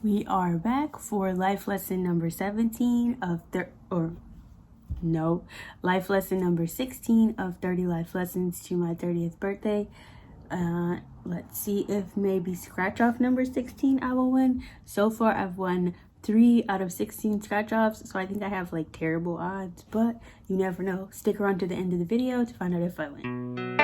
We are back for life lesson number 17 of life lesson number 16 of 30 life lessons to my 30th birthday. Let's see if maybe scratch off number 16 I will win. So far I've won 3 out of 16 scratch offs, so I think I have like terrible odds, but you never know. Stick around to the end of the video to find out if I win.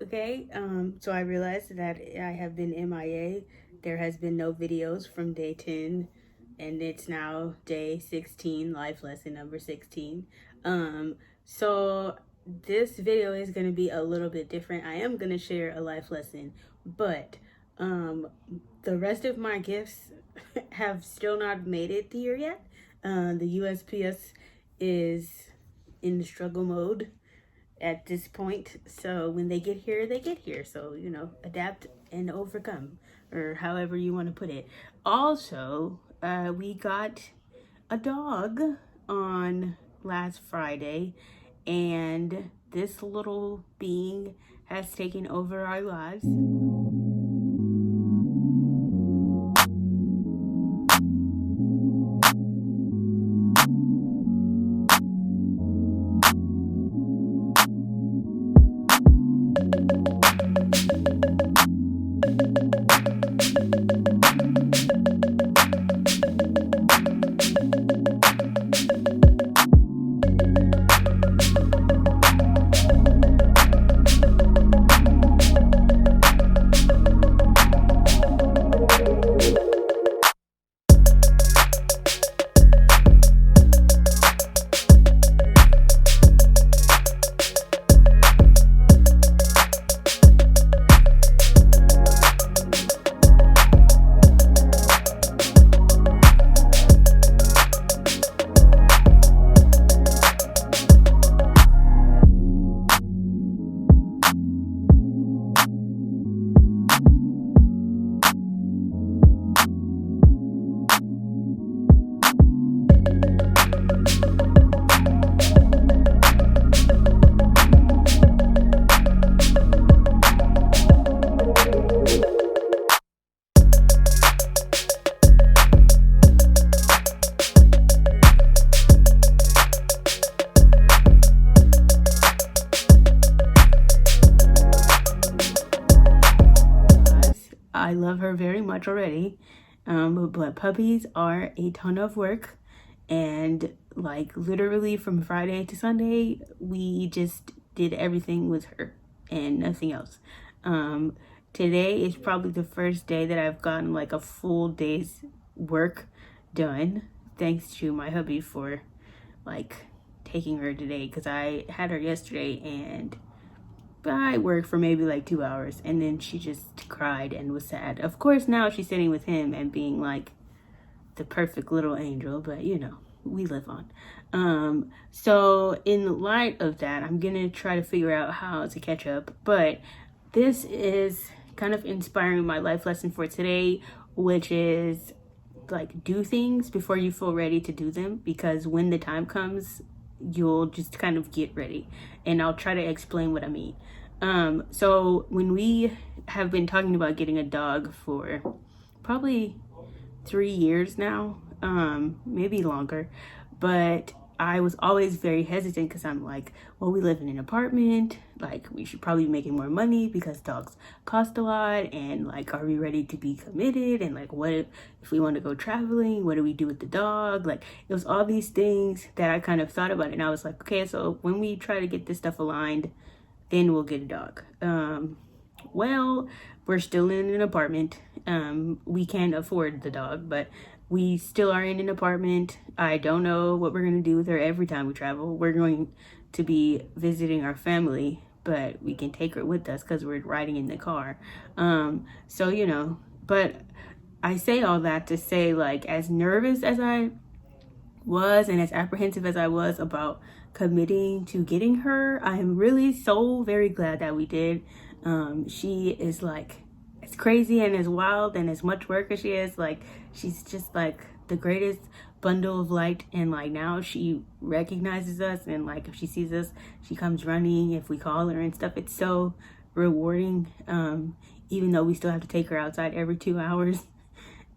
Okay, so I realized that I have been MIA. There has been no videos from day 10, and it's now day 16, life lesson number 16. So this video is going to be a little bit different. I am going to share a life lesson, but the rest of my gifts have still not made it here yet. The USPS is in struggle mode at this point, so when they get here, they get here. So, you know, adapt and overcome, or however you want to put it. Also, we got a dog on last Friday, and this little being has taken over our lives. I love her very much already, but puppies are a ton of work, and like literally from Friday to Sunday we just did everything with her and nothing else. Today is probably the first day that I've gotten like a full day's work done, thanks to my hubby for like taking her today, because I had her yesterday and I worked for maybe like 2 hours, and then she just cried and was sad. Of course, now she's sitting with him and being like the perfect little angel, but you know, we live on. So in light of that, I'm gonna try to figure out how to catch up, but this is kind of inspiring my life lesson for today, which is like, do things before you feel ready to do them, because when the time comes, you'll just kind of get ready. And I'll try to explain what I mean. So when we have been talking about getting a dog for probably 3 years now, maybe longer, but I was always very hesitant because I'm like, well, we live in an apartment, like we should probably be making more money because dogs cost a lot, and like, are we ready to be committed? And like, what if we want to go traveling? What do we do with the dog? Like, it was all these things that I kind of thought about, and I was like, okay, so when we try to get this stuff aligned, then we'll get a dog. Well, we're still in an apartment. We can't afford the dog, but we still are in an apartment. I don't know what we're going to do with her every time we travel. We're going to be visiting our family, but we can take her with us because we're riding in the car. So, you know, but I say all that to say, like, as nervous as I was and as apprehensive as I was about committing to getting her, I am really so very glad that we did. She is like as crazy and as wild and as much work as she is. Like, she's just like the greatest bundle of light, and like now she recognizes us, and like if she sees us, she comes running if we call her and stuff. It's so rewarding, even though we still have to take her outside every 2 hours.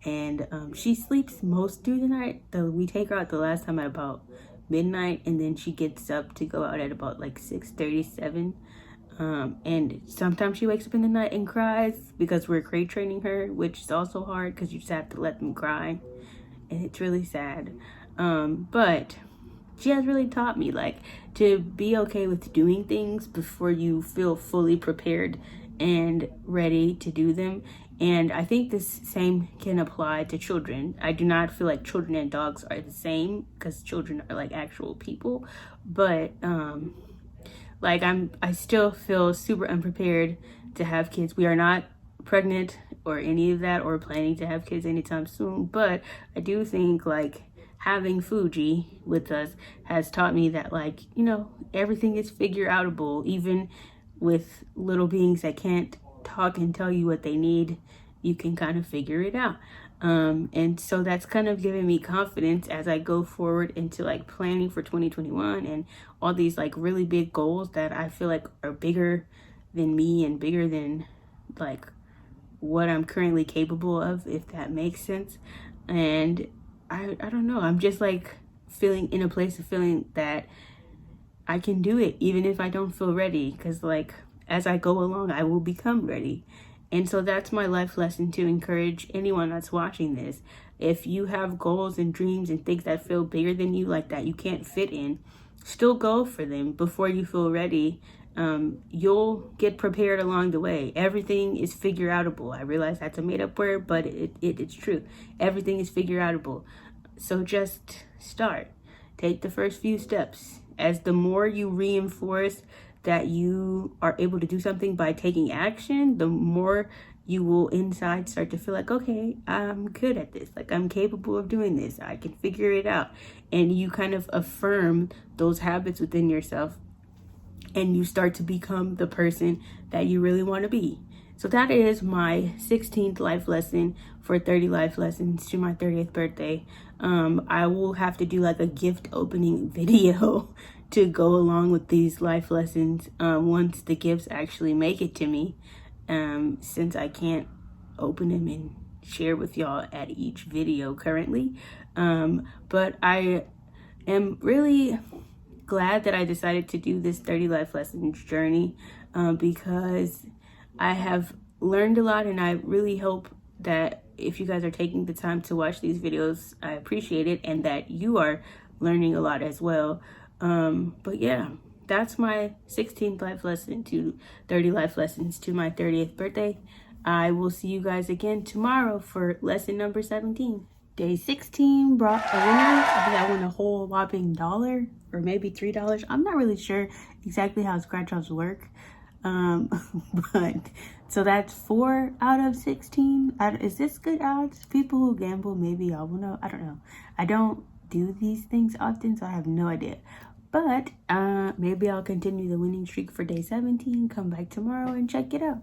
And she sleeps most through the night. We take her out the last time at about midnight, and then she gets up to go out at about like 6:37. And sometimes she wakes up in the night and cries because we're crate training her, which is also hard because you just have to let them cry, and it's really sad. But she has really taught me like to be okay with doing things before you feel fully prepared and ready to do them. And I think this same can apply to children. I do not feel like children and dogs are the same because children are like actual people, but like I still feel super unprepared to have kids. We are not pregnant or any of that or planning to have kids anytime soon, but I do think like having Fuji with us has taught me that, like, you know, everything is figure outable, even with little beings that can't talk and tell you what they need. You can kind of figure it out. And so that's kind of given me confidence as I go forward into like planning for 2021 and all these like really big goals that I feel like are bigger than me and bigger than like what I'm currently capable of, if that makes sense. And I don't know, I'm just like feeling in a place of feeling that I can do it even if I don't feel ready, because like as I go along I will become ready. And so that's my life lesson to encourage anyone that's watching this. If you have goals and dreams and things that feel bigger than you, like that you can't fit in, still go for them before you feel ready. You'll get prepared along the way. Everything is figure outable. I realize that's a made up word, but it's true. Everything is figure outable. So just start. Take the first few steps. As the more you reinforce that you are able to do something by taking action, the more you will inside start to feel like, okay, I'm good at this. Like, I'm capable of doing this. I can figure it out. And you kind of affirm those habits within yourself, and you start to become the person that you really want to be. So that is my 16th life lesson for 30 life lessons to my 30th birthday. I will have to do like a gift opening video to go along with these life lessons once the gifts actually make it to me, since I can't open them and share with y'all at each video currently. But I am really glad that I decided to do this 30 life lessons journey, because I have learned a lot, and I really hope that if you guys are taking the time to watch these videos, I appreciate it, and that you are learning a lot as well. But yeah, that's my 16th life lesson to 30 life lessons to my 30th birthday. I will see you guys again tomorrow for lesson number 17. Day 16 brought a winner. I think I won a whole whopping $1 or maybe $3. I'm not really sure exactly how scratch offs work. But so that's 4 out of 16. Is this good odds? People who gamble, maybe y'all will know. I don't know. I don't do these things often, so I have no idea. But maybe I'll continue the winning streak for day 17, come back tomorrow and check it out.